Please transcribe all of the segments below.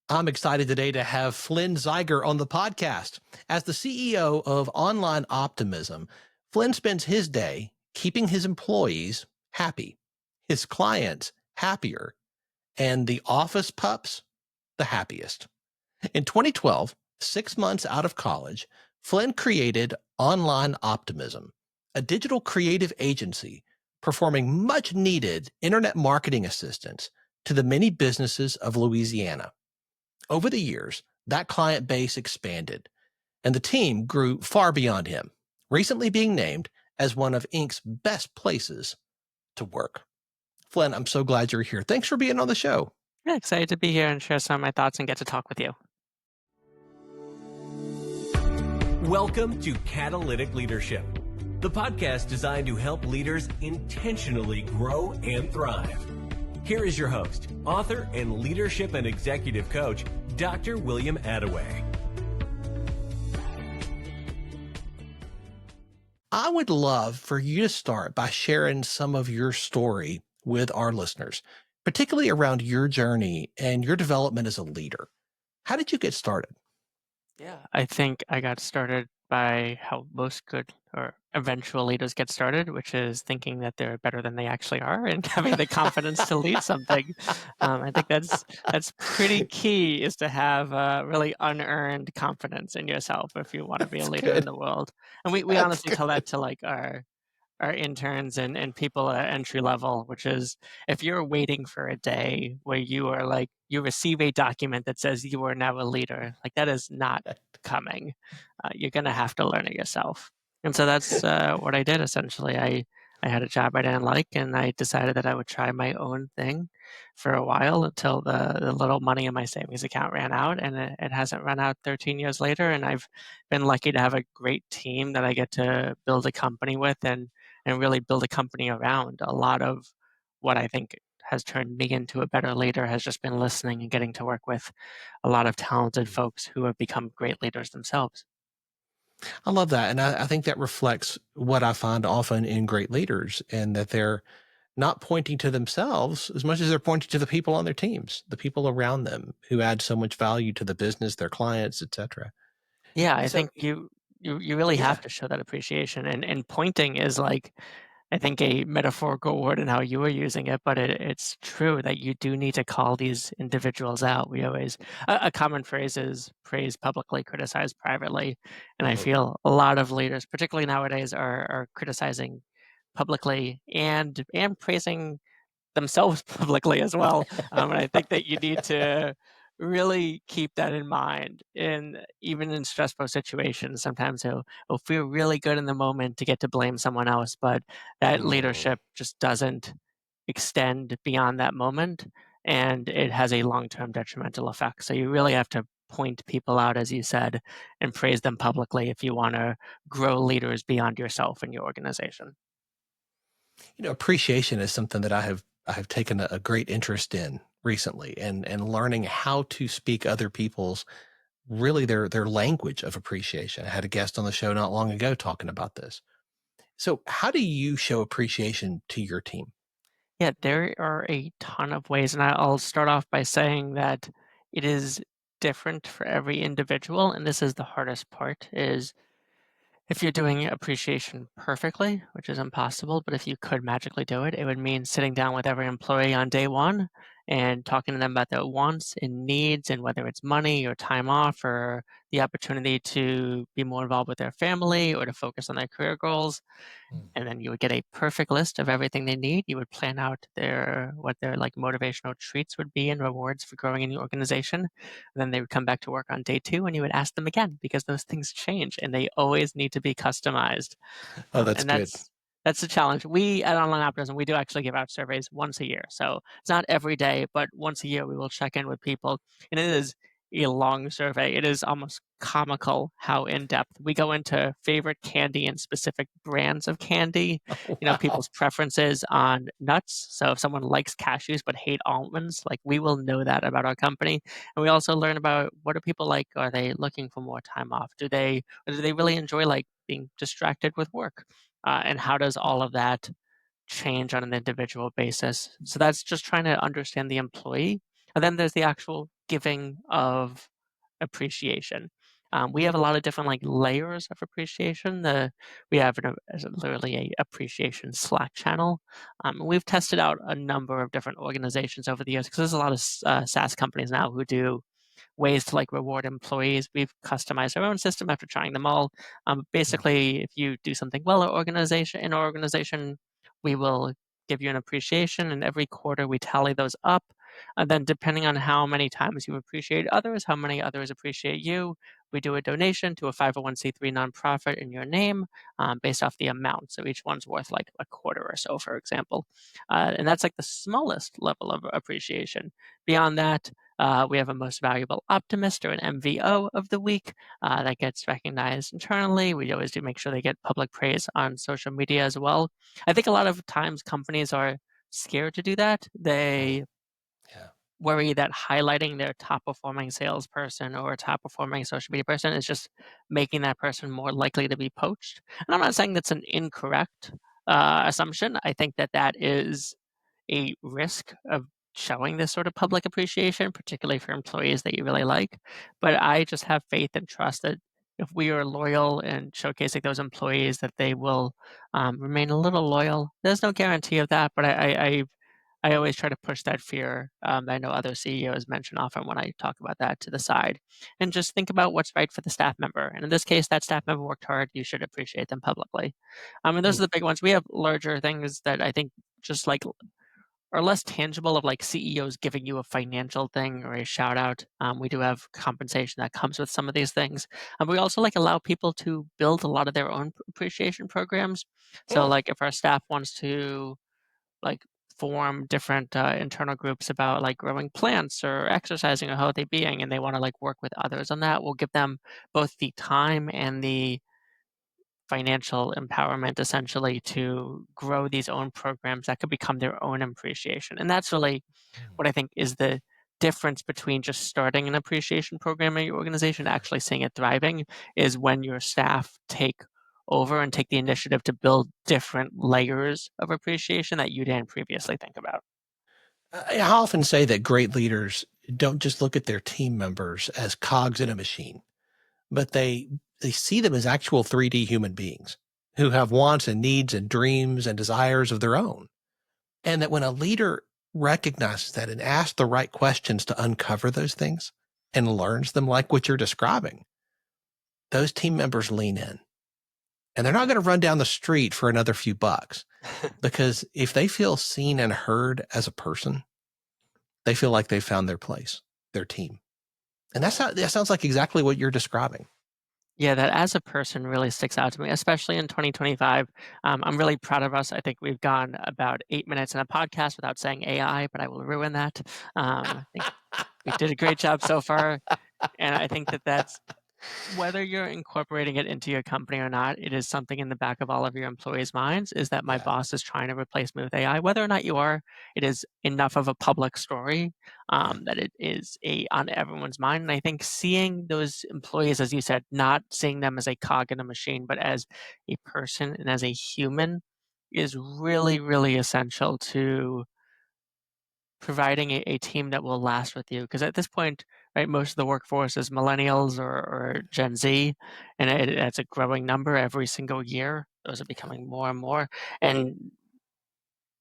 I'm excited today to have Flynn Zaiger on the podcast. As the CEO of Online Optimism, Flynn spends his day keeping his employees happy, his clients happier, and the office pups the happiest. In 2012, 6 months out of college, Flynn created Online Optimism, a digital creative agency performing much needed internet marketing assistance to the many businesses of Louisiana. Over the years, that client base expanded, and the team grew far beyond him, recently being named as one of Inc.'s best places to work. Flynn, I'm so glad you're here. Thanks for being on the show. Yeah, excited to be here and share some of my thoughts and get to talk with you. Welcome to Catalytic Leadership, the podcast designed to help leaders intentionally grow and thrive. Here is your host, author and leadership and executive coach, Dr. William Attaway. I would love for you to start by sharing some of your story with our listeners, particularly around your journey and your development as a leader. How did you get started? Yeah, I think I got started by how most good or eventual leaders get started, which is thinking that they're better than they actually are and having the confidence to lead something. I think that's pretty key is to have really unearned confidence in yourself if you want to be a That's leader in good. the world. And we That's honestly tell that good. to like our interns and people at entry level, which is if you're waiting for a day where you are like, you receive a document that says you are now a leader, like that is not coming. You're going to have to learn it yourself. And so that's what I did essentially. I had a job I didn't like, and I decided that I would try my own thing for a while until the little money in my savings account ran out, and it hasn't run out 13 years later. And I've been lucky to have a great team that I get to build a company with and really build a company around. A lot of what I think has turned me into a better leader has just been listening and getting to work with a lot of talented folks who have become great leaders themselves. I love that. And I think that reflects what I find often in great leaders, and that they're not pointing to themselves as much as they're pointing to the people on their teams, the people around them who add so much value to the business, their clients, et cetera. Yeah, I So, think you really have yeah, to show that appreciation, and pointing is like I think a metaphorical word in how you were using it, but it's true that you do need to call these individuals out. We always a common phrase is praise publicly, criticize privately, and I oh, feel a lot of leaders, particularly nowadays, are criticizing publicly and praising themselves publicly as well. And I think that you need to really keep that in mind. And even in stressful situations, sometimes it'll feel really good in the moment to get to blame someone else, but that mhm. leadership just doesn't extend beyond that moment, and it has a long-term detrimental effect. So you really have to point people out, as you said, and praise them publicly if you want to grow leaders beyond yourself and your organization. Appreciation is something that I have taken a great interest in recently, and learning how to speak other people's really their language of appreciation. I had a guest on the show not long ago talking about this. So, how do you show appreciation to your team? Yeah, there are a ton of ways, and I'll start off by saying that it is different for every individual, and this is the hardest part, is if you're doing appreciation perfectly, which is impossible, but if you could magically do it, it would mean sitting down with every employee on day one and talking to them about their wants and needs and whether it's money or time off or the opportunity to be more involved with their family or to focus on their career goals, Mm. and then you would get a perfect list of everything they need. You would plan out their what their like motivational treats would be and rewards for growing in the organization. And then they would come back to work on day two, and you would ask them again because those things change and they always need to be customized. Oh, that's And good. that's the challenge. We at Online Optimism, we do actually give out surveys once a year. So it's not every day, but once a year we will check in with people. And it is a long survey. It is almost comical how in depth we go into favorite candy and specific brands of candy, Oh, people's wow. preferences on nuts. So if someone likes cashews but hate almonds, like we will know that about our company. And we also learn about what do people like? Are they looking for more time off? Or do they really enjoy like being distracted with work? And how does all of that change on an individual basis? So that's just trying to understand the employee. And then there's the actual giving of appreciation. We have a lot of different like layers of appreciation. We have literally a appreciation Slack channel. We've tested out a number of different organizations over the years because there's a lot of SaaS companies now who do ways to like reward employees. We've customized our own system after trying them all. Basically, if you do something well in our organization, we will give you an appreciation, and every quarter we tally those up. And then, depending on how many times you appreciate others, how many others appreciate you, we do a donation to a 501c3 nonprofit in your name based off the amount. So each one's worth like a quarter or so, for example. And that's like the smallest level of appreciation. Beyond that, we have a most valuable optimist or an MVO of the week that gets recognized internally. We always do make sure they get public praise on social media as well. I think a lot of times companies are scared to do that. They Yeah. worry that highlighting their top performing salesperson or top performing social media person is just making that person more likely to be poached. And I'm not saying that's an incorrect assumption. I think that that is a risk of showing this sort of public appreciation, particularly for employees that you really like. But I just have faith and trust that if we are loyal and showcasing those employees, that they will remain a little loyal. There's no guarantee of that, but I always try to push that fear that I know other CEOs mention often when I talk about that to the side, and just think about what's right for the staff member. And in this case, that staff member worked hard. You should appreciate them publicly. And those are the big ones. We have larger things that I think just like are less tangible of like CEOs giving you a financial thing or a shout out. We do have compensation that comes with some of these things. And we also like allow people to build a lot of their own appreciation programs. So like if our staff wants to like form different internal groups about like growing plants or exercising or healthy being, and they want to like work with others on that, we'll give them both the time and the financial empowerment essentially to grow these own programs that could become their own appreciation. And that's really what I think is the difference between just starting an appreciation program in your organization and actually seeing it thriving is when your staff take over and take the initiative to build different layers of appreciation that you didn't previously think about. I often say that great leaders don't just look at their team members as cogs in a machine, but they see them as actual 3D human beings who have wants and needs and dreams and desires of their own. And that when a leader recognizes that and asks the right questions to uncover those things and learns them like what you're describing, those team members lean in. And they're not going to run down the street for another few bucks because if they feel seen and heard as a person, they feel like they found their place, their team. And that sounds like exactly what you're describing. Yeah, that as a person really sticks out to me, especially in 2025. I'm really proud of us. I think we've gone about 8 minutes in a podcast without saying AI, but I will ruin that. I think we did a great job so far. And I think that that's whether you're incorporating it into your company or not, it is something in the back of all of your employees' minds is that my boss is trying to replace me with AI. Whether or not you are, it is enough of a public story that it is on everyone's mind. And I think seeing those employees, as you said, not seeing them as a cog in a machine, but as a person and as a human is really, really essential to providing a team that will last with you. Because at this point, right, most of the workforce is millennials or Gen Z, and it's a growing number every single year. Those are becoming more and more. And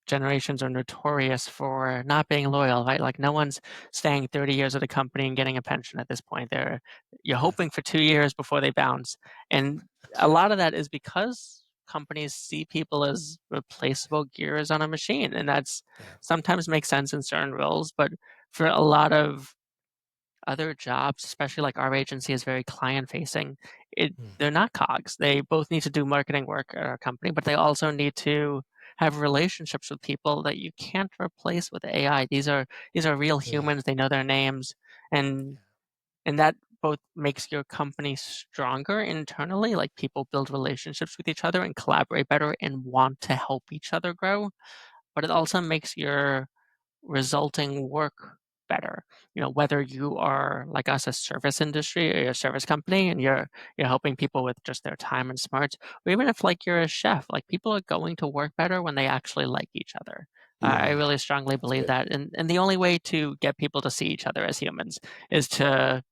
generations are notorious for not being loyal, right? Like no one's staying 30 years at a company and getting a pension at this point. You're hoping for 2 years before they bounce. And a lot of that is because companies see people as replaceable gears on a machine. And that's sometimes makes sense in certain roles, but for a lot of other jobs, especially like our agency is very client facing, they're not cogs. They both need to do marketing work at our company, but they also need to have relationships with people that you can't replace with AI. These are real humans. They know their names, and that both makes your company stronger internally. Like people build relationships with each other and collaborate better and want to help each other grow. But it also makes your resulting work better. Whether you are like us, a service industry or a service company, and you're helping people with just their time and smarts, or even if like you're a chef, like people are going to work better when they actually like each other. I really strongly believe that. And the only way to get people to see each other as humans is to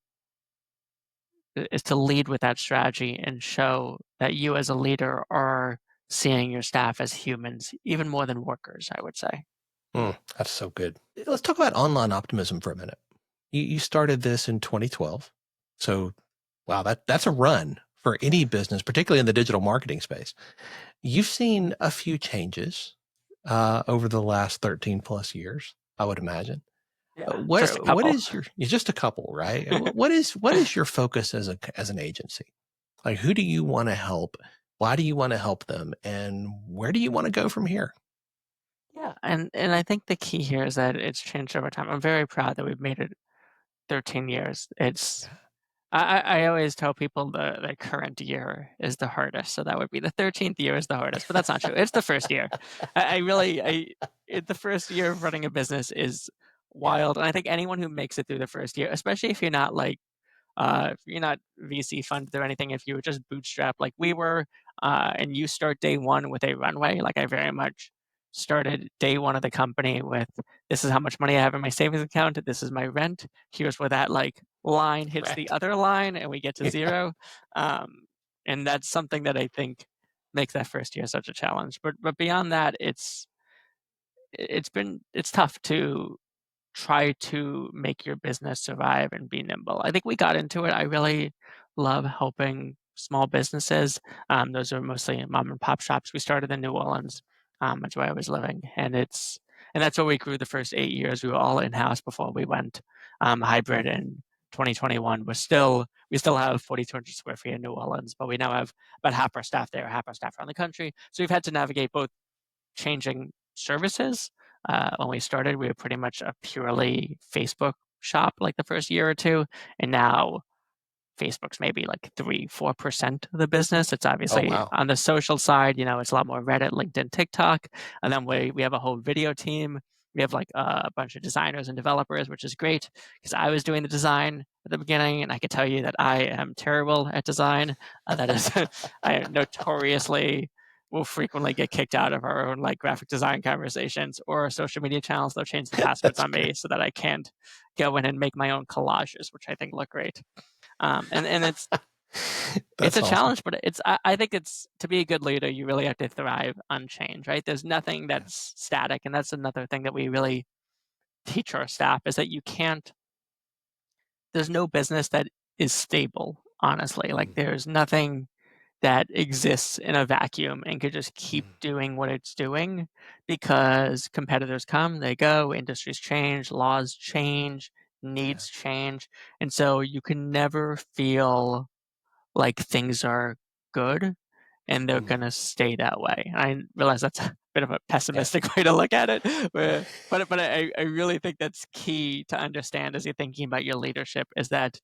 lead with that strategy and show that you as a leader are seeing your staff as humans, even more than workers, I would say. That's so good. Let's talk about online optimism for a minute. You started this in 2012. So, wow, that's a run for any business, particularly in the digital marketing space. You've seen a few changes over the last 13 plus years, I would imagine. Yeah, What is just a couple, right? what is your focus as an agency? Like, who do you want to help? Why do you want to help them? And where do you want to go from here? Yeah, and I think the key here is that it's changed over time. I'm very proud that we've made it 13 years. It's I always tell people the current year is the hardest, so that would be the 13th year is the hardest, but that's not true. It's the first year. The first year of running a business is wild, and I think anyone who makes it through the first year, especially if you're not if you're not VC funded or anything, if you were just bootstrapped like we were, and you start day one with a runway, like I very much started day one of the company with, this is how much money I have in my savings account, this is my rent, here's where that line hits the other line and we get to zero. And that's something that I think makes that first year such a challenge. But beyond that, it's tough to try to make your business survive and be nimble. I think we got into it. I really love helping small businesses. Those are mostly mom and pop shops. We started in New Orleans. That's where I was living, and that's where we grew the first 8 years. We were all in house before we went hybrid in 2021. We still have 4,200 square feet in New Orleans, but we now have about half our staff there, half our staff around the country. So we've had to navigate both changing services. When we started, we were pretty much a purely Facebook shop like the first year or two. And now Facebook's maybe like 3-4% of the business. It's obviously on the social side, it's a lot more Reddit, LinkedIn, TikTok. And then we have a whole video team. We have a bunch of designers and developers, which is great because I was doing the design at the beginning, and I can tell you that I am terrible at design. That is, I notoriously will frequently get kicked out of our own graphic design conversations or social media channels. They'll change the passwords on me so that I can't go in and make my own collages, which I think look great. And it's it's a challenge, but I think it's, to be a good leader, you really have to thrive on change, right? There's nothing that's static, and that's another thing that we really teach our staff is that there's no business that is stable, honestly. There's nothing that exists in a vacuum and could just keep doing what it's doing, because competitors come, they go, industries change, laws change, needs change. And so you can never feel like things are good and they're going to stay that way. I realize that's a bit of a pessimistic way to look at it, but I really think that's key to understand as you're thinking about your leadership, is that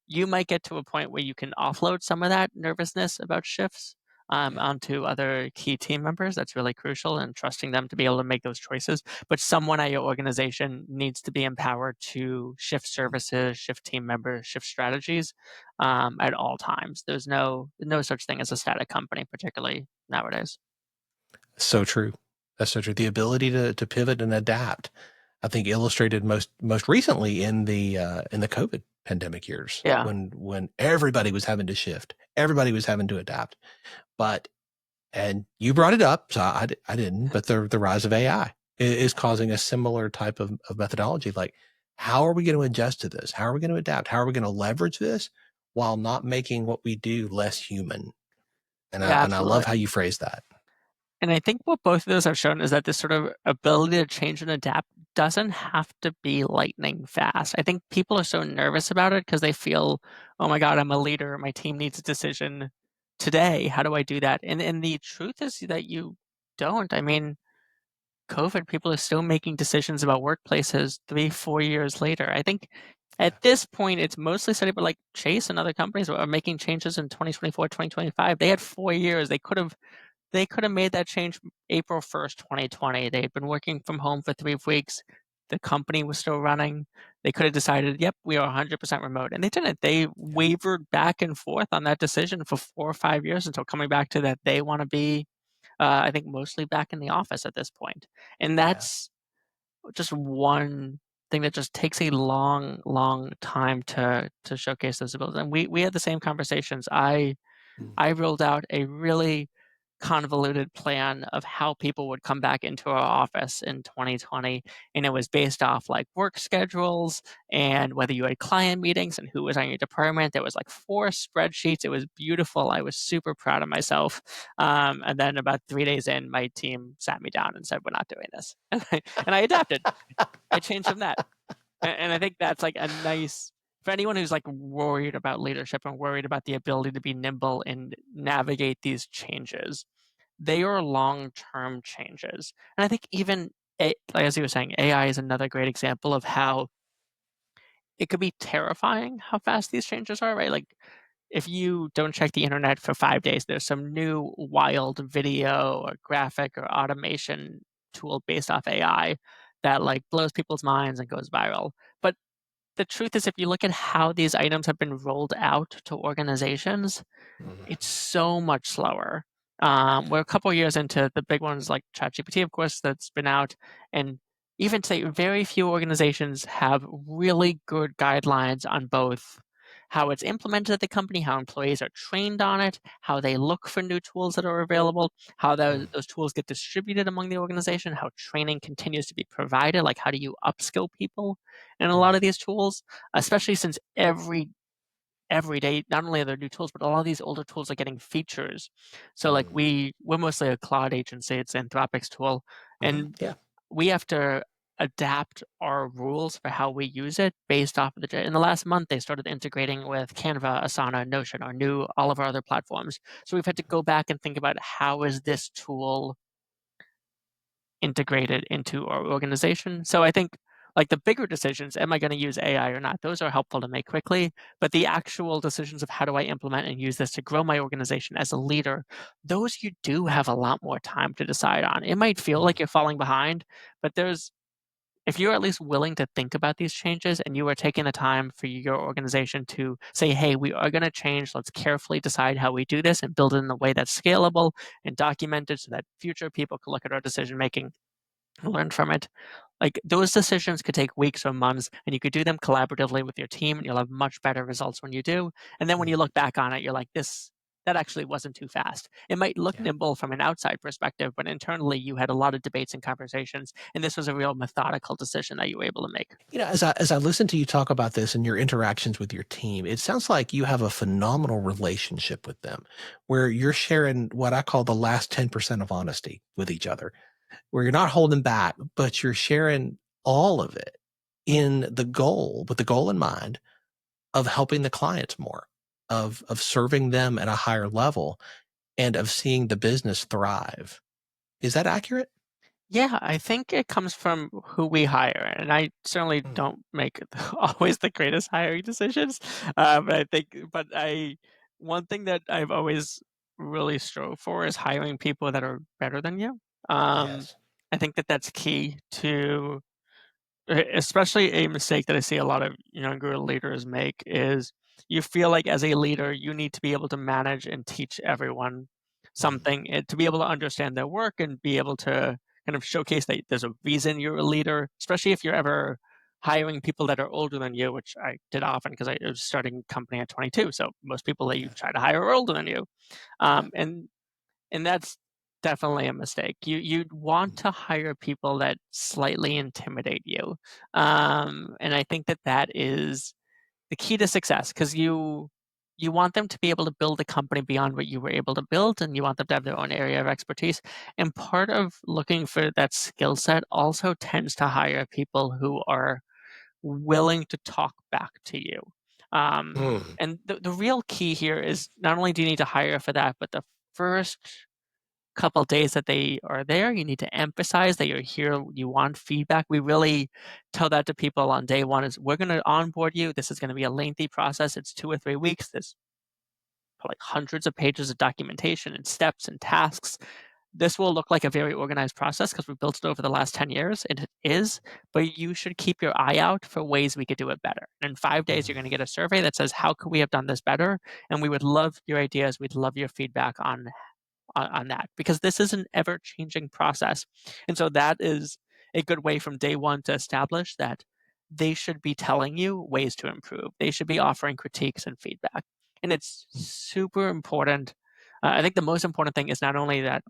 you might get to a point where you can offload some of that nervousness about shifts onto other key team members. That's really crucial, and trusting them to be able to make those choices. But someone at your organization needs to be empowered to shift services, shift team members, shift strategies at all times. There's no such thing as a static company, particularly nowadays. So true. That's so true. The ability to pivot and adapt, I think, illustrated most recently in the COVID pandemic years, when everybody was having to shift, everybody was having to adapt. And you brought it up, so I didn't, but the rise of AI is causing a similar type of methodology. Like, how are we going to adjust to this? How are we going to adapt? How are we going to leverage this while not making what we do less human? And I love how you phrase that. And I think what both of those have shown is that this sort of ability to change and adapt doesn't have to be lightning fast. I think people are so nervous about it because they feel, oh my God, I'm a leader. My team needs a decision today. How do I do that? And the truth is that you don't. I mean, COVID, people are still making decisions about workplaces 3-4 years later. I think at this point, it's mostly steady, but Chase and other companies are making changes in 2024, 2025. They had 4 years. They could have made that change April 1st, 2020. They had been working from home for 3 weeks. The company was still running. They could have decided, yep, we are 100% remote. And they didn't. They wavered back and forth on that decision for 4 or 5 years until coming back to that they want to be I think mostly back in the office at this point. And that's just one thing that just takes a long, long time to showcase those abilities. And we had the same conversations. I rolled out a really convoluted plan of how people would come back into our office in 2020, and it was based off like work schedules and whether you had client meetings and who was on your department. There was like 4 spreadsheets. It was beautiful. I was super proud of myself. And then about 3 days in, my team sat me down and said, "We're not doing this," and I adapted. I changed from that. And I think that's like a nice for anyone who's like worried about leadership and worried about the ability to be nimble and navigate these changes. They are long-term changes. And I think even like as you were saying, AI is another great example of how it could be terrifying how fast these changes are, right? Like if you don't check the internet for 5 days, there's some new wild video or graphic or automation tool based off AI that like blows people's minds and goes viral. But the truth is, if you look at how these items have been rolled out to organizations, it's so much slower. We're a couple years into the big ones like ChatGPT, of course, that's been out, and even today, very few organizations have really good guidelines on both how it's implemented at the company, how employees are trained on it, how they look for new tools that are available, how those tools get distributed among the organization, how training continues to be provided, like how do you upskill people in a lot of these tools, especially since every day, not only are there new tools, but a lot of these older tools are getting features. So like we're mostly a cloud agency, it's Anthropic's tool, and Yeah. we have to adapt our rules for how we use it based off of in the last month they started integrating with Canva, Asana, Notion, all of our other platforms. So we've had to go back and think about how is this tool integrated into our organization. So I think like the bigger decisions, am I going to use AI or not? Those are helpful to make quickly, but the actual decisions of how do I implement and use this to grow my organization as a leader, those you do have a lot more time to decide on. It might feel like you're falling behind, but if you're at least willing to think about these changes and you are taking the time for your organization to say, hey, we are going to change, let's carefully decide how we do this and build it in a way that's scalable and documented so that future people can look at our decision making and learn from it. Like those decisions could take weeks or months, and you could do them collaboratively with your team, and you'll have much better results when you do. And then when you look back on it, you're like, that actually wasn't too fast. It might look nimble from an outside perspective, but internally you had a lot of debates and conversations, and this was a real methodical decision that you were able to make. As I listen to you talk about this and your interactions with your team, it sounds like you have a phenomenal relationship with them where you're sharing what I call the last 10% of honesty with each other, where you're not holding back, but you're sharing all of it with the goal in mind of helping the clients more, of serving them at a higher level, and of seeing the business thrive. Is that accurate? Yeah, I think it comes from who we hire, and I certainly don't make always the greatest hiring decisions. One thing that I've always really strove for is hiring people that are better than you. Um, Yes. I think that that's key to especially a mistake that I see a lot of younger leaders make is you feel like as a leader, you need to be able to manage and teach everyone something and to be able to understand their work and be able to kind of showcase that there's a reason you're a leader, especially if you're ever hiring people that are older than you, which I did often because I was starting a company at 22. So most people that you try to hire are older than you. Yeah. And that's definitely a mistake. You'd want to hire people that slightly intimidate you, and I think that is the key to success because you want them to be able to build a company beyond what you were able to build, and you want them to have their own area of expertise. And part of looking for that skill set also tends to hire people who are willing to talk back to you. And the real key here is not only do you need to hire for that, but the first couple days that they are there, you need to emphasize that you're here, you want feedback. We really tell that to people on day one is we're going to onboard you. This is going to be a lengthy process. It's 2 or 3 weeks. There's like hundreds of pages of documentation and steps and tasks. This will look like a very organized process because we've built it over the last 10 years. It is, but you should keep your eye out for ways we could do it better. And in 5 days, you're going to get a survey that says, how could we have done this better? And we would love your ideas. We'd love your feedback on on that, because this is an ever-changing process. And so that is a good way from day one to establish that they should be telling you ways to improve. They should be offering critiques and feedback. And it's super important. I think the most important thing is not only that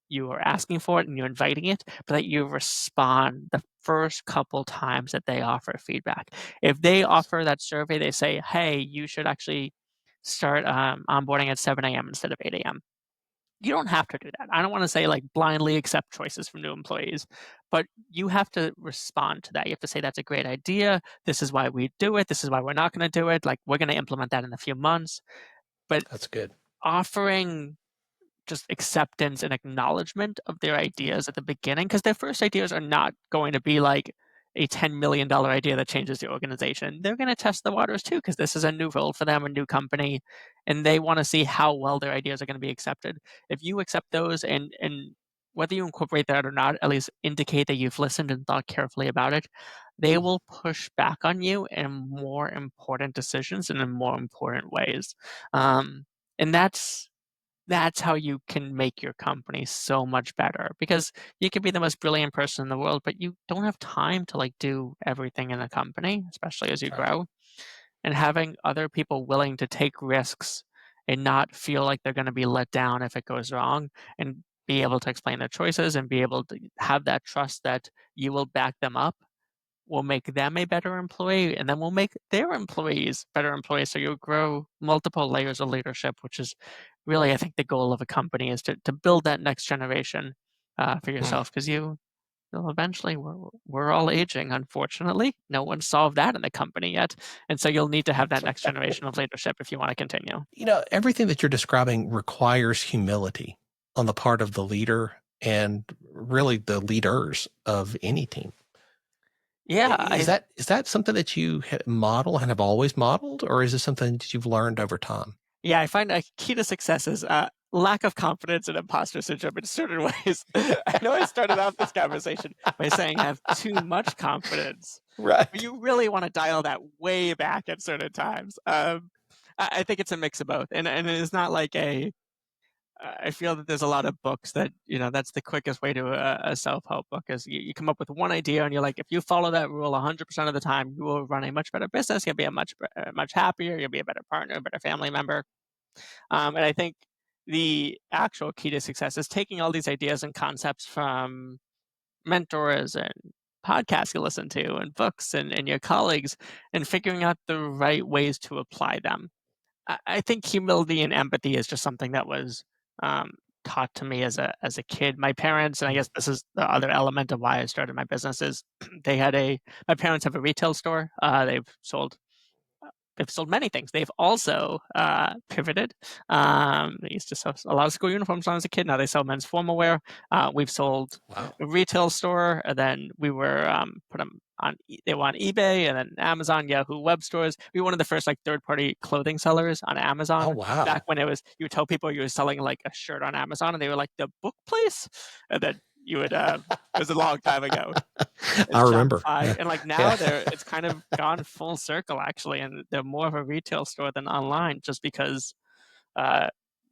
you are asking for it and you're inviting it, but that you respond the first couple times that they offer feedback. If they offer that survey, they say, hey, you should actually start onboarding at 7 a.m. instead of 8 a.m. You don't have to do that. I don't want to say like blindly accept choices from new employees, but you have to respond to that. You have to say, that's a great idea. This is why we do it. This is why we're not going to do it. Like, we're going to implement that in a few months. But That's good. offering just acceptance and acknowledgement of their ideas at the beginning, because their first ideas are not going to be like a $10 million idea that changes the organization. They're going to test the waters too, because this is a new role for them, a new company, and they want to see how well their ideas are going to be accepted. If you accept those and whether you incorporate that or not, at least indicate that you've listened and thought carefully about it, they will push back on you in more important decisions and in more important ways. And that's how you can make your company so much better, because you can be the most brilliant person in the world, but you don't have time to like do everything in a company, especially as you Right. grow. And having other people willing to take risks and not feel like they're going to be let down if it goes wrong, and be able to explain their choices and be able to have that trust that you will back them up, will make them a better employee, and then we'll make their employees better employees. So you'll grow multiple layers of leadership, which is really, I think, the goal of a company, is to build that next generation for yourself, because you'll eventually, we're all aging, unfortunately. No one solved that in the company yet. And so you'll need to have that next generation of leadership if you want to continue. Everything that you're describing requires humility on the part of the leader and really the leaders of any team. Yeah. Is that something that you model and have always modeled, or is it something that you've learned over time? Yeah, I find a key to success is lack of confidence and imposter syndrome in certain ways. I know I started off this conversation by saying I have too much confidence, Right. but you really want to dial that way back at certain times. I think it's a mix of both, and it's not like I feel that there's a lot of books that, that's the quickest way to a self-help book, is you come up with one idea and you're like, if you follow that rule 100% of the time, you will run a much better business. You'll be a much happier. You'll be a better partner, a better family member. And I think the actual key to success is taking all these ideas and concepts from mentors and podcasts you listen to and books and your colleagues, and figuring out the right ways to apply them. I think humility and empathy is just something that was um, taught to me as a kid. My parents, and I guess this is the other element of why I started my business, is my parents have a retail store. They've sold many things. They've also pivoted. They used to sell a lot of school uniforms when I was a kid. Now they sell men's formal wear. We've sold a retail store, and then we were put them on. They were on eBay, and then Amazon, Yahoo web stores. We were one of the first like third-party clothing sellers on Amazon. Oh, wow. Back when you would tell people you were selling like a shirt on Amazon, and they were like, the book place, and then you would. It was a long time ago. I remember. Yeah. And like now it's kind of gone full circle actually, and they're more of a retail store than online, just because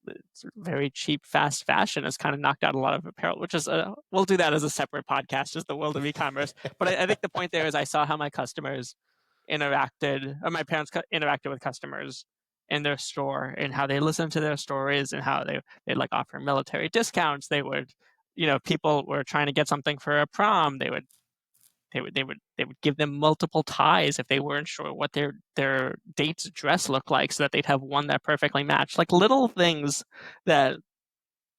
it's very cheap, fast fashion has kind of knocked out a lot of apparel, which is we'll do that as a separate podcast, just the world of e-commerce. But I think the point there is I saw how my customers interacted, or my parents interacted with customers in their store, and how they listened to their stories, and how they'd like offer military discounts. They would, people were trying to get something for a prom. They would give them multiple ties if they weren't sure what their date's dress looked like, so that they'd have one that perfectly matched. Like little things that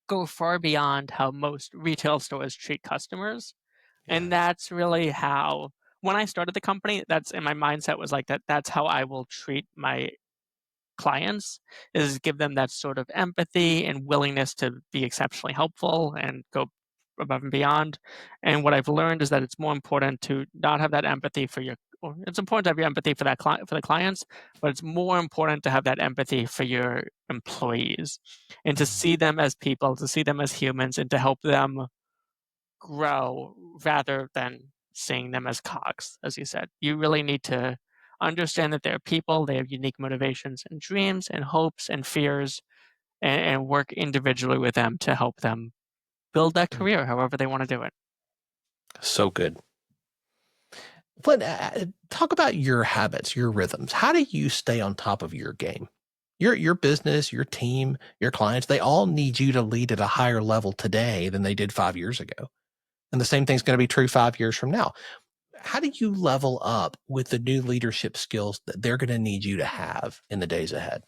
go far beyond how most retail stores treat customers. Yeah. And that's really how, when I started the company, that's in my mindset was like that's how I will treat my clients, is give them that sort of empathy and willingness to be exceptionally helpful and go above and beyond. And what I've learned is that it's more important to not have that empathy it's important to have your empathy for for the clients, but it's more important to have that empathy for your employees, and to see them as people, to see them as humans, and to help them grow rather than seeing them as cogs. As you said, you really need to understand that they're people. They have unique motivations and dreams and hopes and fears, and work individually with them to help them build that career however they want to do it. So good. Flynn, talk about your habits, your rhythms. How do you stay on top of your game? Your business, your team, your clients, they all need you to lead at a higher level today than they did 5 years ago. And the same thing's going to be true 5 years from now. How do you level up with the new leadership skills that they're going to need you to have in the days ahead?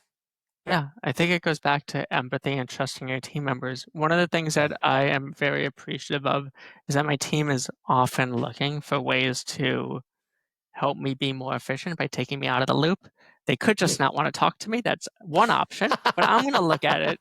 Yeah, I think it goes back to empathy and trusting your team members. One of the things that I am very appreciative of is that my team is often looking for ways to help me be more efficient by taking me out of the loop. They could just not want to talk to me. That's one option, but I'm going to look at it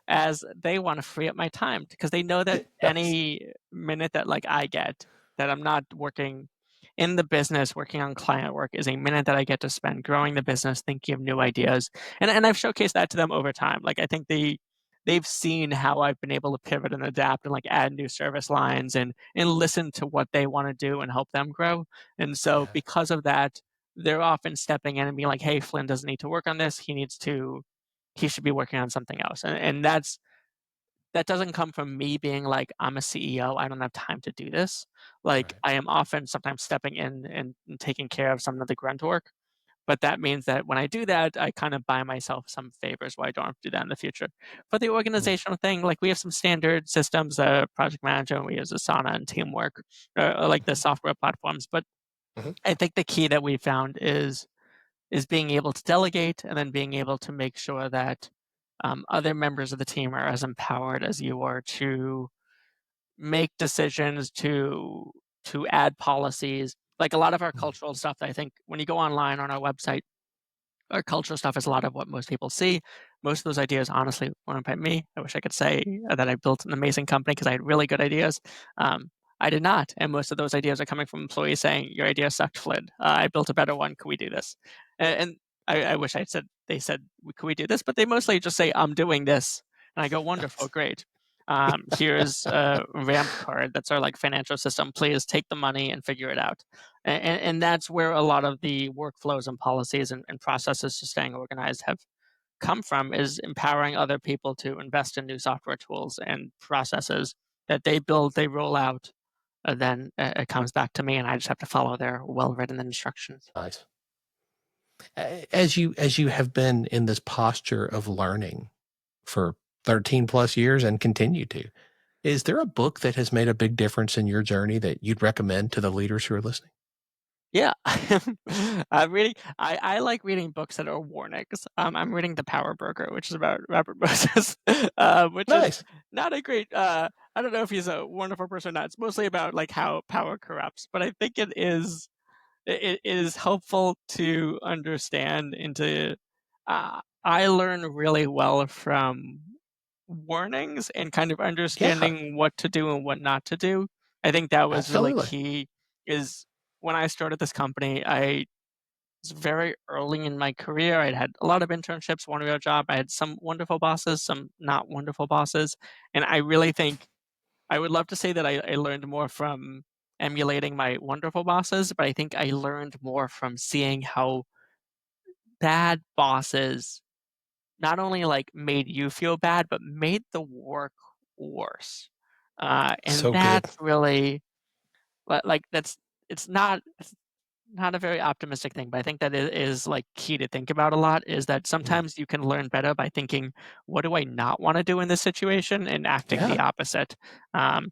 as they want to free up my time because they know that any minute that like I get that I'm not working in the business, working on client work is a minute that I get to spend growing the business, thinking of new ideas. And I've showcased that to them over time. Like I think they've seen how I've been able to pivot and adapt and like add new service lines and listen to what they want to do and help them grow. And so because of that, they're often stepping in and being like, hey, Flynn doesn't need to work on this. He should be working on something else. And that doesn't come from me being like, I'm a CEO, I don't have time to do this. Like I am often sometimes stepping in and taking care of some of the grunt work. But that means that when I do that, I kind of buy myself some favors where I don't have to do that in the future. For the organizational thing, like we have some standard systems, project management, we use Asana and Teamwork, like the software platforms. But I think the key that we found is being able to delegate and then being able to make sure that other members of the team are as empowered as you are to make decisions, to add policies. Like a lot of our cultural stuff, I think when you go online on our website, our cultural stuff is a lot of what most people see. Most of those ideas, honestly, weren't by me. I wish I could say that I built an amazing company because I had really good ideas. I did not, and most of those ideas are coming from employees saying, "Your idea sucked, Flynn. I built a better one. Could we do this?" And I wish they said, "Could we do this?" But they mostly just say, "I'm doing this," and I go, "Wonderful, great. Here's a ramp card. That's our like financial system. Please take the money and figure it out." And that's where a lot of the workflows and policies and processes to staying organized have come from, is empowering other people to invest in new software tools and processes that they build, they roll out, and then it comes back to me and I just have to follow their well-written instructions. Nice. As you have been in this posture of learning for 13 plus years and continue to, is there a book that has made a big difference in your journey that you'd recommend to the leaders who are listening? Yeah, I like reading books that are warnings. I'm reading The Power Broker, which is about Robert Moses, which is Nice. not a great. I don't know if he's a wonderful person or not. It's mostly about like how power corrupts, but I think it is helpful to understand and to. I learn really well from warnings and kind of Yeah, understanding what to do and what not to do. I think that was really absolutely. key. Is when I started this company, I was very early in my career. I'd had a lot of internships, one real job. I had some wonderful bosses, some not wonderful bosses. And I really think I would love to say that I learned more from emulating my wonderful bosses, but I think I learned more from seeing how bad bosses not only like made you feel bad, but made the work worse. And So good. that's really like that's it's not a very optimistic thing, but I think that it is like key to think about a lot is that sometimes you can learn better by thinking, what do I not want to do in this situation and acting the Yeah. opposite. Um,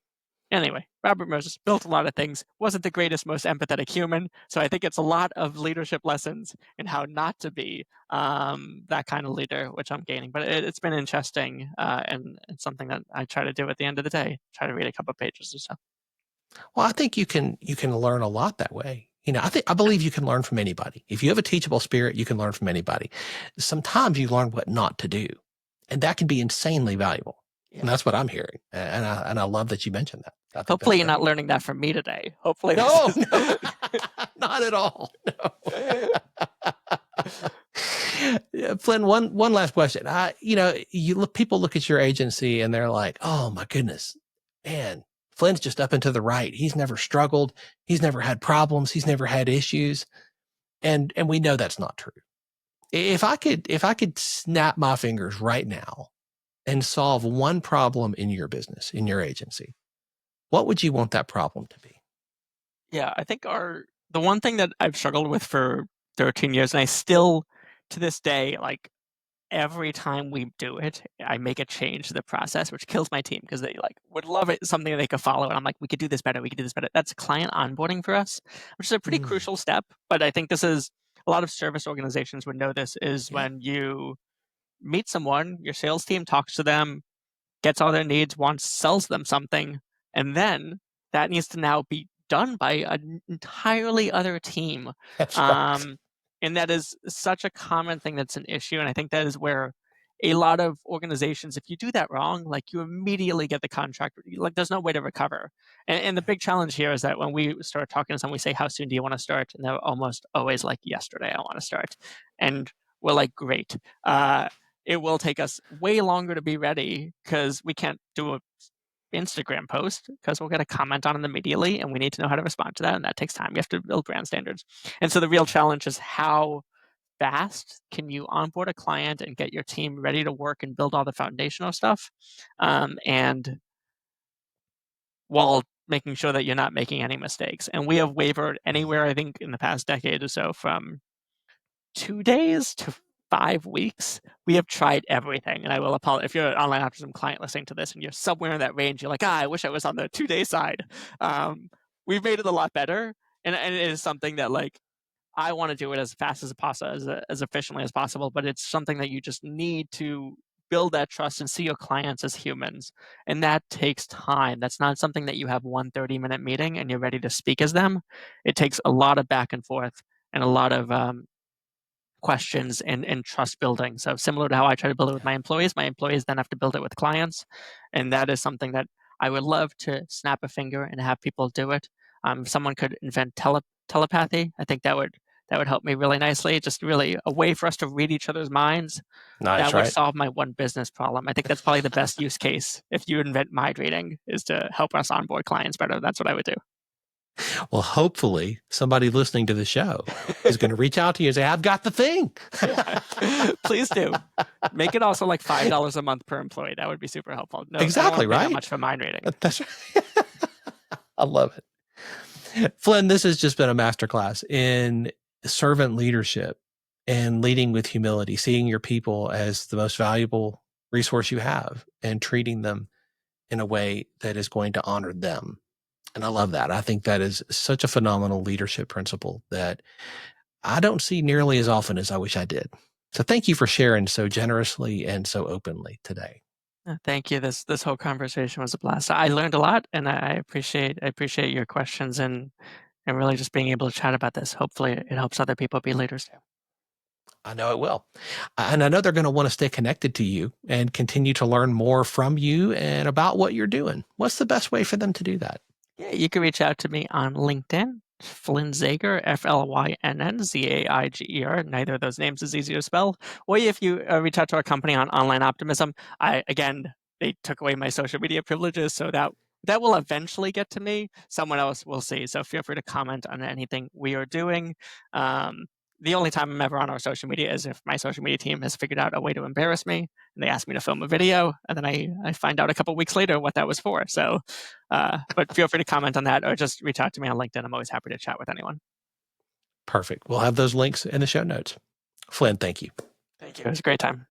anyway, Robert Moses built a lot of things, wasn't the greatest, most empathetic human. So I think it's a lot of leadership lessons in how not to be that kind of leader, which I'm gaining. But it's been interesting and it's something that I try to do at the end of the day, try to read a couple of pages or so. Well, I think you can learn a lot that way. I believe you can learn from anybody. If you have a teachable spirit, you can learn from anybody. Sometimes you learn what not to do, and that can be insanely valuable. Yeah. And that's what I'm hearing. And I love that you mentioned that. I think Hopefully that's you're not great. learning that from me today. Hopefully No, this is... no, not at all. No. Yeah, Flynn, one last question. People look at your agency and they're like, "Oh my goodness, man, Flynn's just up and to the right. He's never struggled. He's never had problems. He's never had issues." And we know that's not true. If I could snap my fingers right now and solve one problem in your business, in your agency, what would you want that problem to be? Yeah, I think the one thing that I've struggled with for 13 years, and I still, to this day, like every time we do it, I make a change to the process, which kills my team because they would love it, something that they could follow. And I'm like, we could do this better. We could do this better. That's client onboarding for us, which is a pretty crucial step. But I think this is a lot of service organizations would know this is when you meet someone, your sales team talks to them, gets all their needs, sells them something, and then that needs to now be done by an entirely other team. That's right. And that is such a common thing that's an issue. And I think that is where a lot of organizations, if you do that wrong, you immediately get the contract. There's no way to recover. And the big challenge here is that when we start talking to someone, we say, how soon do you want to start? And they're almost always like, yesterday, I want to start. And we're like, great. It will take us way longer to be ready because we can't do an Instagram post because we'll get a comment on it immediately and we need to know how to respond to that. And that takes time. You have to build brand standards. And so the real challenge is how fast can you onboard a client and get your team ready to work and build all the foundational stuff, and while making sure that you're not making any mistakes. And we have wavered anywhere, I think, in the past decade or so from 2 days to 5 weeks. We have tried everything. And I will apologize if you're an Online Optimism client listening to this and you're somewhere in that range, you're like, I wish I was on the 2-day side. We've made it a lot better. And it is something that I want to do it as fast as possible, as efficiently as possible, but it's something that you just need to build that trust and see your clients as humans. And that takes time. That's not something that you have one 30-minute meeting and you're ready to speak as them. It takes a lot of back and forth and a lot of questions and trust building. So similar to how I try to build it with my employees then have to build it with clients. And that is something that I would love to snap a finger and have people do it. Someone could invent telepathy. I think that would help me really nicely. Just really a way for us to read each other's minds. Nice, that would solve my one business problem. I think that's probably the best use case. If you invent mind reading, is to help us onboard clients better. That's what I would do. Well, hopefully somebody listening to the show is going to reach out to you and say, I've got the thing. Please do. Make it also like $5 a month per employee. That would be super helpful. No, exactly, right? How much for mind reading? That's right. I love it. Flynn, this has just been a masterclass in servant leadership and leading with humility, seeing your people as the most valuable resource you have and treating them in a way that is going to honor them. And I love that. I think that is such a phenomenal leadership principle that I don't see nearly as often as I wish I did. So thank you for sharing so generously and so openly today. Thank you. This whole conversation was a blast. I learned a lot, and I appreciate your questions and really just being able to chat about this. Hopefully it helps other people be leaders too. I know it will. And I know they're going to want to stay connected to you and continue to learn more from you and about what you're doing. What's the best way for them to do that? Yeah, you can reach out to me on LinkedIn, Flynn Zaiger, Flynn Zaiger. Neither of those names is easy to spell. Or if you reach out to our company on Online Optimism, they took away my social media privileges, so that will eventually get to me. Someone else will see. So feel free to comment on anything we are doing. The only time I'm ever on our social media is if my social media team has figured out a way to embarrass me and they ask me to film a video, and then I find out a couple weeks later what that was for. So, but feel free to comment on that or just reach out to me on LinkedIn. I'm always happy to chat with anyone. Perfect. We'll have those links in the show notes. Flynn, thank you. Thank you. It was a great time.